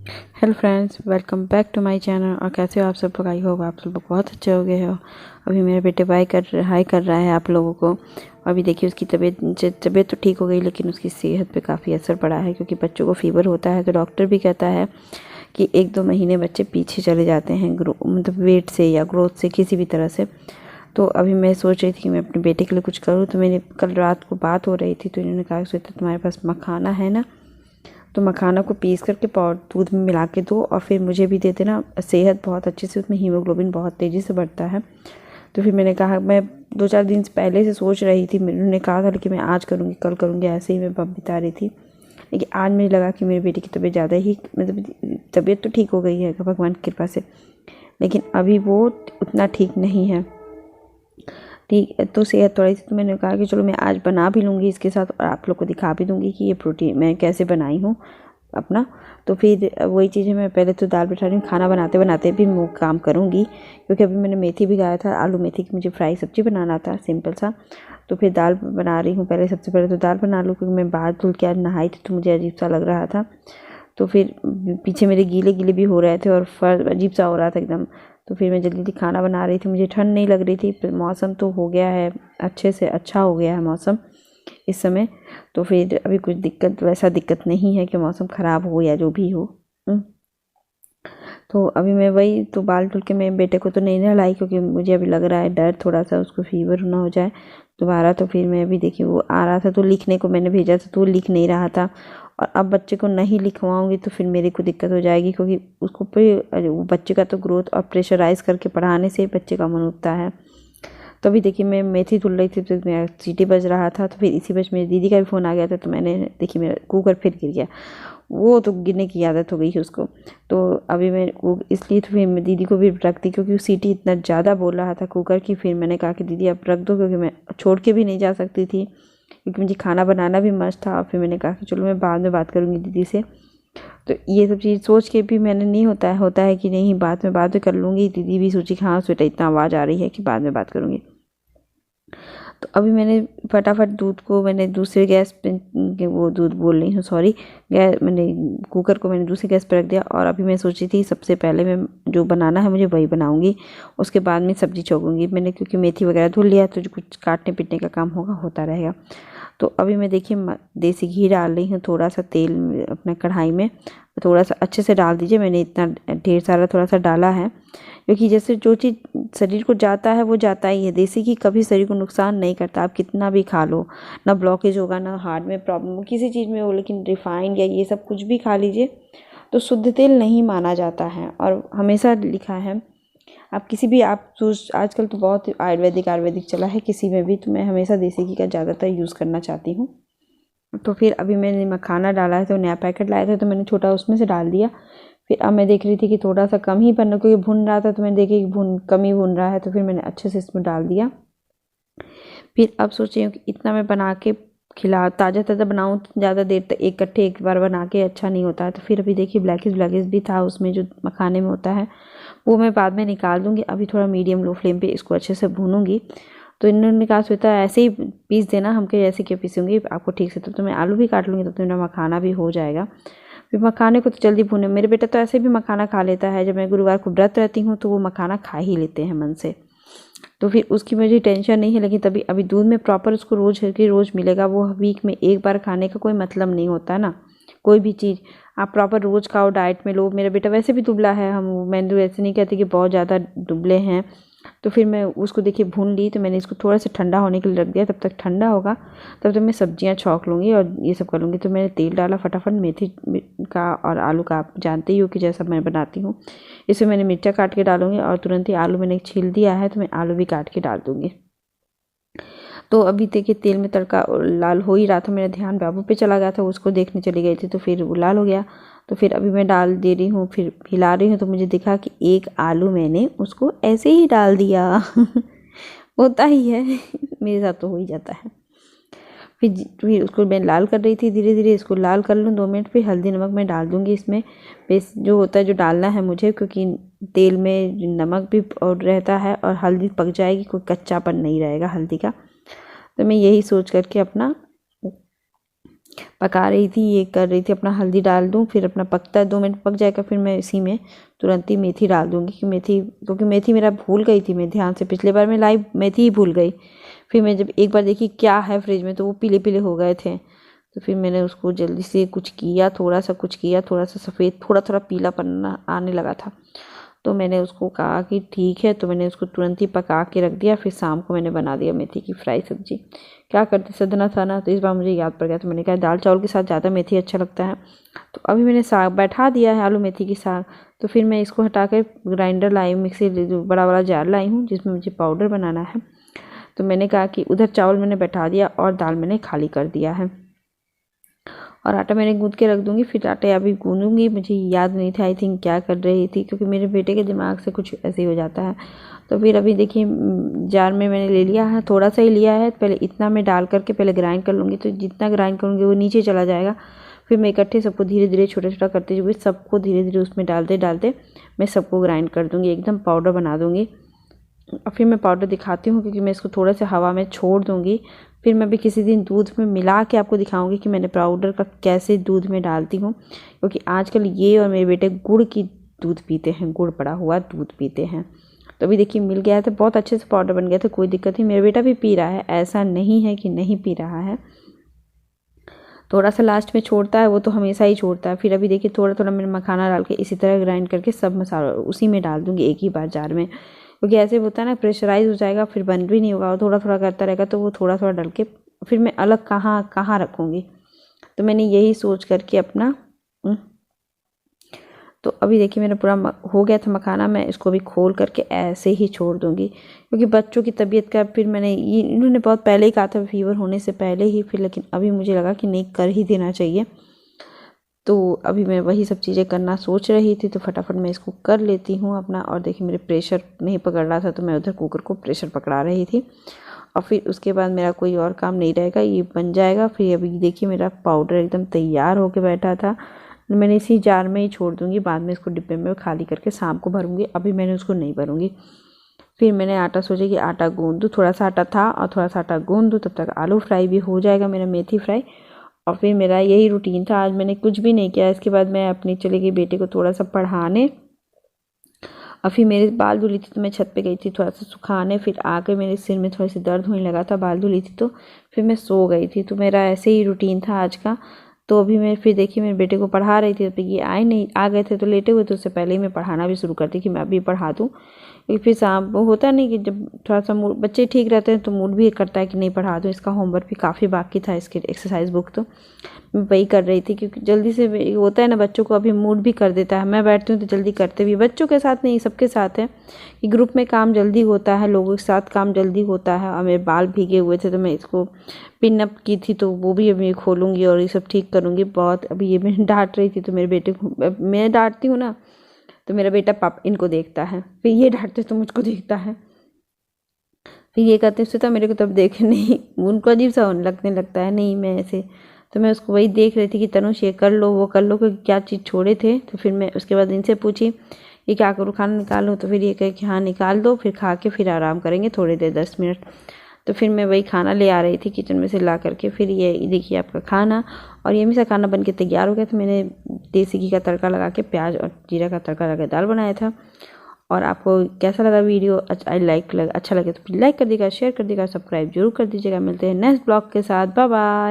Hello friends, welcome back to my channel. और कैसे हो आप सब लोग? आई होप आप सब लोग बहुत अच्छे हो गए हो। अभी मेरे बेटे हाई कर रहा है आप लोगों को। अभी देखिए उसकी तबीयत तो ठीक हो गई, लेकिन उसकी सेहत पे काफ़ी असर पड़ा है, क्योंकि बच्चों को फीवर होता है तो डॉक्टर भी कहता है कि 1-2 महीने बच्चे पीछे चले जाते हैं मतलब वेट से या ग्रोथ से, किसी भी तरह से। तो अभी मैं सोच रही थी कि मैं अपने बेटे के लिए कुछ करूँ। तो मैंने कल रात को बात हो रही थी, तो इन्होंने कहा कि तुम्हारे पास मखाना है ना, तो मखाना को पीस करके दूध में मिला के दो और फिर मुझे भी दे देना। सेहत बहुत अच्छे से, उसमें हीमोग्लोबिन बहुत तेज़ी से बढ़ता है। तो फिर मैंने कहा, मैं 2-4 दिन पहले से सोच रही थी, उन्होंने कहा था कि मैं आज करूँगी कल करूँगी, ऐसे ही मैं बिता रही थी। लेकिन आज मुझे लगा कि मेरे बेटे की तबीयत ज़्यादा ही, मतलब तबीयत तो ठीक हो गई है भगवान की कृपा से, लेकिन अभी वो उतना ठीक नहीं है। ठीक है, तो सेहत थोड़ी सी, तो मैंने कहा कि चलो मैं आज बना भी लूँगी इसके साथ और आप लोग को दिखा भी दूँगी कि ये प्रोटीन मैं कैसे बनाई हूँ अपना। तो फिर वही चीज़ है, मैं पहले तो दाल बैठा रही हूँ। खाना बनाते बनाते भी मैं काम करूँगी, क्योंकि अभी मैंने मेथी भिगाया था, आलू मेथी की मुझे फ्राई सब्ज़ी बनाना था, सिंपल सा। तो फिर दाल बना रही हूँ। पहले सबसे पहले तो दाल बना लूँ, क्योंकि मैं बाहर धुल के आज नहाई थी तो मुझे अजीब सा लग रहा था। तो फिर पीछे मेरे गीले गीले भी हो रहे थे और फर अजीब सा हो रहा था एकदम। तो फिर मैं जल्दी जल्दी खाना बना रही थी, मुझे ठंड नहीं लग रही थी। मौसम तो हो गया है अच्छे से, अच्छा हो गया है मौसम इस समय। तो फिर अभी कुछ वैसा दिक्कत नहीं है कि मौसम ख़राब हो या जो भी हो। तो अभी मैं वही तो बाल धुल के मैं बेटे को तो नहीं नहलाई, क्योंकि मुझे अभी लग रहा है डर थोड़ा सा, उसको फीवर ना हो जाए दोबारा। तो फिर मैं अभी देखिए वो आ रहा था तो लिखने को मैंने भेजा था, तो वो लिख नहीं रहा था। और अब बच्चे को नहीं लिखवाऊंगी तो फिर मेरे को दिक्कत हो जाएगी, क्योंकि उसको बच्चे का तो ग्रोथ और प्रेशराइज करके पढ़ाने से बच्चे का मन उठता है। तो अभी देखिए मैं मेथी धुल रही थी तो मेरा सीटी बज रहा था, तो फिर इसी बीच मेरी दीदी का भी फ़ोन आ गया था। तो मैंने देखिए मेरा कुकर फिर गिर गया। वो तो गिरने की आदत हो गई है उसको। तो अभी मैं वो इसलिए तो फिर मैं दीदी को भी रख दी, क्योंकि सीटी इतना ज़्यादा बोल रहा था कुकर की। फिर मैंने कहा कि दीदी आप रख दो, क्योंकि मैं छोड़ के भी नहीं जा सकती थी, क्योंकि मुझे खाना बनाना भी मस्त था। और फिर मैंने कहा कि चलो मैं बाद में बात करूँगी दीदी से। तो ये सब चीज़ सोच के भी मैंने नहीं होता है कि नहीं बाद में कर लूँगी। दीदी भी सोची कि हाँ बेटा इतना आवाज़ आ रही है कि बाद में बात करूँगी। तो अभी मैंने फटाफट दूध को मैंने दूसरे गैस पे, वो दूध बोल रही हूँ सॉरी, मैंने कुकर को मैंने दूसरे गैस पर रख दिया। और अभी मैं सोची थी सबसे पहले मैं जो बनाना है मुझे वही बनाऊंगी, उसके बाद में सब्ज़ी छोकूंगी मैंने, क्योंकि मेथी वगैरह धुल लिया तो जो कुछ काटने पीटने का काम होता रहेगा। तो अभी मैं देखिए देसी घी डाल रही हूँ, थोड़ा सा तेल अपना कढ़ाई में थोड़ा सा अच्छे से डाल दीजिए। मैंने इतना ढेर सारा थोड़ा सा डाला है, क्योंकि जैसे जो चीज़ शरीर को जाता है वो जाता ही है। देसी घी कभी शरीर को नुकसान नहीं करता, आप कितना भी खा लो, ना ब्लॉकेज होगा, ना हार्ट में प्रॉब्लम हो, किसी चीज़ में हो। लेकिन रिफाइंड या ये सब कुछ भी खा लीजिए तो शुद्ध तेल नहीं माना जाता है। और हमेशा लिखा है, आप किसी भी आजकल तो बहुत आयुर्वेदिक चला है किसी में भी, तो मैं हमेशा देसी घी का ज़्यादातर यूज़ करना चाहती हूँ। तो फिर अभी मैंने मखाना डाला है, तो नया पैकेट लाया था तो मैंने छोटा उसमें से डाल दिया। फिर अब मैं देख रही थी कि थोड़ा सा कम ही बनना, क्योंकि भुन रहा था तो मैंने देखी कि कम ही भुन रहा है, तो फिर मैंने अच्छे से इसमें डाल दिया। फिर अब सोच रही हूँ कि इतना मैं बना के ताज़ा ताज़ा बनाऊँ तो ज़्यादा देर तक इकट्ठे एक बार बना के अच्छा नहीं होता है। तो फिर अभी देखिए ब्लैकिश भी था उसमें, जो मखाने में होता है वो मैं बाद में निकाल दूँगी। अभी थोड़ा मीडियम लो फ्लेम पे इसको अच्छे से भूनूंगी। तो इन्होंने कहा श्वेता ऐसे ही पीस देना, हमके ऐसे क्यों पीसूँगी आपको ठीक से। तो मैं आलू भी काट लूँगी, तो मेरा मखाना भी हो जाएगा। फिर मखाने को तो जल्दी भूने, मेरे बेटा तो ऐसे भी मखाना खा लेता है। जब मैं गुरुवार को व्रत रहती हूँ तो वो मखाना खा ही लेते हैं मन से, तो फिर उसकी मुझे टेंशन नहीं है। लेकिन तभी अभी दूध में प्रॉपर उसको रोज़ मिलेगा, वो वीक में एक बार खाने का कोई मतलब नहीं होता ना। कोई भी चीज़ आप प्रॉपर रोज़ खाओ, डाइट में लो। मेरा बेटा वैसे भी दुबला है, मैंने तो ऐसे नहीं कहती कि बहुत ज़्यादा दुबले हैं। तो फिर मैं उसको देखिए भून ली, तो मैंने इसको थोड़ा सा ठंडा होने के लिए रख दिया। तब तक ठंडा होगा, तब तक मैं सब्जियां छौंक लूँगी और ये सब कर लूँगी। तो मैंने तेल डाला फटाफट, मेथी का और आलू का, आप जानते ही हो कि जैसा मैं बनाती हूँ। इसमें मैंने मिर्चा काट के डालूंगी और तुरंत ही आलू मैंने छील दिया है, तो मैं आलू भी काट के डाल दूँगी। तो अभी देखिए तेल में तड़का लाल हो ही रहा था, मेरा ध्यान बाबू पे चला गया था, उसको देखने चली गई थी, तो फिर वो लाल हो गया। तो फिर अभी मैं डाल दे रही हूँ, फिर हिला रही हूँ, तो मुझे दिखा कि एक आलू मैंने उसको ऐसे ही डाल दिया। होता ही है, मेरे साथ तो हो ही जाता है। फिर उसको मैं लाल कर रही थी, धीरे धीरे इसको लाल कर लूँ 2 मिनट। फिर हल्दी नमक मैं डाल दूँगी इसमें, बेस जो होता है जो डालना है मुझे, क्योंकि तेल में नमक भी और रहता है और हल्दी पक जाएगी, कोई कच्चापन नहीं रहेगा हल्दी का। तो मैं यही सोच करके अपना पका रही थी, ये कर रही थी अपना हल्दी डाल दूँ, फिर अपना पकता है 2 मिनट पक जाएगा, फिर मैं इसी में तुरंत ही मेथी डाल दूँगी कि मेथी, क्योंकि मेथी मेरा भूल गई थी मैं ध्यान से, पिछले बार मैं लाई मेथी ही भूल गई। फिर मैं जब एक बार देखी क्या है फ्रिज में, तो वो पीले पीले हो गए थे। तो फिर मैंने उसको जल्दी से कुछ किया, थोड़ा सा कुछ किया, थोड़ा सा सफ़ेद, थोड़ा थोड़ा पीलापन आने लगा था। तो मैंने उसको कहा कि ठीक है, तो मैंने उसको तुरंत ही पका के रख दिया। फिर शाम को मैंने बना दिया मेथी की फ्राई सब्जी। क्या करते सदना था ना, तो इस बार मुझे याद पड़ गया, तो मैंने कहा दाल चावल के साथ ज़्यादा मेथी अच्छा लगता है। तो अभी मैंने साग बैठा दिया है, आलू मेथी की साग। तो फिर मैं इसको हटा कर ग्राइंडर लाई हूँ, मिक्सी बड़ा वाला जार लाई हूँ जिसमें मुझे पाउडर बनाना है। तो मैंने कहा कि उधर चावल मैंने बैठा दिया और दाल मैंने खाली कर दिया है, और आटा मैंने गूँथ के रख दूँगी। फिर आटे अभी गूँधूँगी, मुझे याद नहीं था आई थिंक क्या कर रही थी, क्योंकि मेरे बेटे के दिमाग से कुछ ऐसे ही हो जाता है। तो फिर अभी देखिए जार में मैंने ले लिया है, थोड़ा सा ही लिया है, पहले इतना मैं डाल करके पहले ग्राइंड कर लूँगी। तो जितना ग्राइंड करूँगी वो नीचे चला जाएगा। फिर मैं इकट्ठे सबको धीरे धीरे छोटा छोटा करते हुए सबको धीरे धीरे उसमें डालते डालते मैं सबको ग्राइंड कर दूँगी, एकदम पाउडर बना दूँगी। और फिर मैं पाउडर दिखाती हूँ, क्योंकि मैं इसको थोड़ा सा हवा में छोड़ दूँगी। फिर मैं भी किसी दिन दूध में मिला के आपको दिखाऊंगी कि मैंने पाउडर का कैसे दूध में डालती हूँ, क्योंकि आजकल ये और मेरे बेटे गुड़ की दूध पीते हैं, गुड़ पड़ा हुआ दूध पीते हैं। तो अभी देखिए मिल गया था, बहुत अच्छे से पाउडर बन गया था, कोई दिक्कत नहीं। मेरा बेटा भी पी रहा है, ऐसा नहीं है कि नहीं पी रहा है। थोड़ा सा लास्ट में छोड़ता है, वो तो हमेशा ही छोड़ता है। फिर अभी देखिए थोड़ा थोड़ा मैंने मखाना डाल के इसी तरह ग्राइंड करके सब मसाला उसी में डाल दूँगी एक ही बार जार में, क्योंकि ऐसे होता है ना प्रेशराइज हो जाएगा, फिर बन भी नहीं होगा। और थोड़ा थोड़ा करता रहेगा तो वो थोड़ा थोड़ा डाल के फिर मैं अलग कहाँ कहाँ रखूँगी। तो मैंने यही सोच करके अपना तो अभी देखिए मेरा पूरा हो गया था मखाना, मैं इसको भी खोल करके ऐसे ही छोड़ दूँगी, क्योंकि बच्चों की तबीयत का फिर मैंने ये इन्होंने बहुत पहले ही कहा था फीवर होने से पहले ही, फिर लेकिन अभी मुझे लगा कि नहीं कर ही देना चाहिए। तो अभी मैं वही सब चीज़ें करना सोच रही थी, तो फटाफट मैं इसको कर लेती हूँ अपना। और देखिए मेरे प्रेशर नहीं पकड़ रहा था, तो मैं उधर कुकर को प्रेशर पकड़ा रही थी। और फिर उसके बाद मेरा कोई और काम नहीं रहेगा, ये बन जाएगा। फिर अभी देखिए मेरा पाउडर एकदम तैयार होके बैठा था, मैंने इसी जार में ही छोड़ दूँगी, बाद में इसको डिब्बे में खाली करके शाम को भरूँगी, अभी मैंने उसको नहीं भरूँगी। फिर मैंने आटा सोचा कि आटा गूँध दूँ, थोड़ा सा आटा था और थोड़ा सा आटा गूँध दूँ, तब तक आलू फ्राई भी हो जाएगा, मेरा मेथी फ्राई। और फिर मेरा यही रूटीन था, आज मैंने कुछ भी नहीं किया। इसके बाद मैं अपनी चली गई बेटे को थोड़ा सा पढ़ाने, और फिर मेरे बाल धुली थी तो मैं छत पे गई थी थोड़ा सा सुखाने। फिर आके मेरे सिर में थोड़ी सी दर्द होने लगा था, बाल धुली थी तो फिर मैं सो गई थी। तो मेरा ऐसे ही रूटीन था आज का। तो अभी मैं फिर देखिए मेरे बेटे को पढ़ा रही थी, तो ये आए नहीं, आ गए थे तो लेटे हुए, तो उससे पहले ही मैं पढ़ाना भी शुरू करती कि मैं अभी पढ़ा दूँ। क्योंकि फिर शाम वो होता नहीं कि जब थोड़ा सा मूड बच्चे ठीक रहते हैं तो मूड भी करता है कि नहीं पढ़ा दूँ। इसका होमवर्क भी काफ़ी बाकी था, इसके एक्सरसाइज बुक, तो मैं वही कर रही थी, क्योंकि जल्दी से होता है ना बच्चों को अभी मूड भी कर देता है। मैं बैठती हूँ तो जल्दी करते भी, बच्चों के साथ नहीं सबके साथ है कि ग्रुप में काम जल्दी होता है, लोगों के साथ काम जल्दी होता है। और मेरे बाल भीगे हुए थे तो मैं इसको पिन अप की थी, तो वो भी अभी खोलूँगी और ये सब ठीक करूँगी। बहुत अभी ये मैं डांट रही थी तो मेरे बेटे को, मैं डांटती हूँ ना तो मेरा बेटा पापा इनको देखता है, फिर ये डांटते तो मुझको देखता है, फिर ये कहते हैं तो मेरे को तब देखे नहीं, उनको अजीब सा लगने लगता है, नहीं मैं ऐसे। तो मैं उसको वही देख रही थी कि तनुष ये कर लो वो कर लो, क्योंकि क्या चीज़ छोड़े थे। तो फिर मैं उसके बाद इनसे पूछी ये क्या करूँ, खाना निकालूँ, तो फिर ये कहे कि हाँ निकाल दो, फिर खा के फिर आराम करेंगे थोड़ी देर 10 मिनट। तो फिर मैं वही खाना ले आ रही थी किचन में से ला करके। फिर ये देखिए आपका खाना, और ये सा खाना बन के तैयार हो गया था। मैंने देसी घी का तड़का लगा के, प्याज और जीरा का तड़का लगा के दाल बनाया था। और आपको कैसा लगा वीडियो, अच्छा लगे तो प्लीज़ लाइक कर दीजिएगा, शेयर कर दीजिएगा, सब्सक्राइब जरूर कर दीजिएगा। मिलते हैं नेक्स्ट ब्लॉग के साथ, बाय बाय।